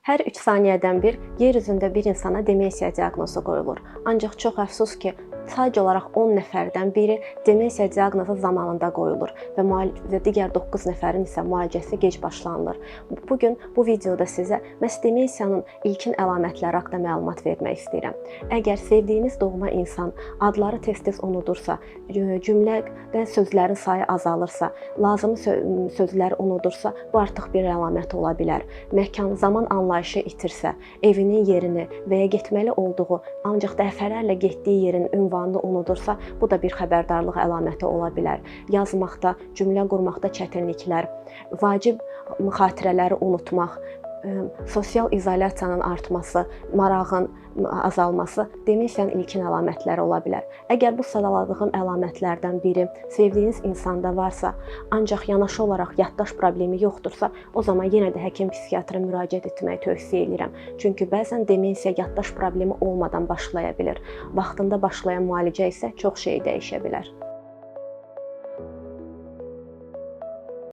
Hər 3 saniyədən bir yer üzündə bir insana demensiya diaqnozu qoyulur. Ancaq çox əfsus ki, sadəcə olaraq 10 nəfərdən biri demensiya diaqnozu zamanında qoyulur və digər 9 nəfərin isə müalicəsi gec başlanılır. Bu gün bu videoda sizə məhz demensiyanın ilkin əlamətləri haqqında məlumat vermək istəyirəm. Əgər sevdiyiniz doğma insan adları tez-tez unudursa, cümlədə sözlərin sayı azalırsa, lazımi sözləri unudursa, bu artıq bir əlamət ola bilər. Məkan, zaman anlayışı itirsə, evinin yerini və ya getməli olduğu, ancaq dəfələrlə getdiyi yerin ünvanını unudursa, bu da bir xəbərdarlıq əlaməti ola bilər. Yazmaqda, cümlə qurmaqda çətinliklər, vacib xatirələri unutmaq, sosial izolyasiyanın artması, marağın azalması demensiyanın ilkin əlamətləri ola bilər. Əgər bu sadaladığım əlamətlərdən biri sevdiyiniz insanda varsa, ancaq yanaşı olaraq yaddaş problemi yoxdursa, o zaman yenə də həkim psixiatra müraciət etməyi tövsiyə edirəm. Çünki bəzən demensiya yaddaş problemi olmadan başlaya bilir. Vaxtında başlayan müalicə isə çox şeyi dəyişə bilər.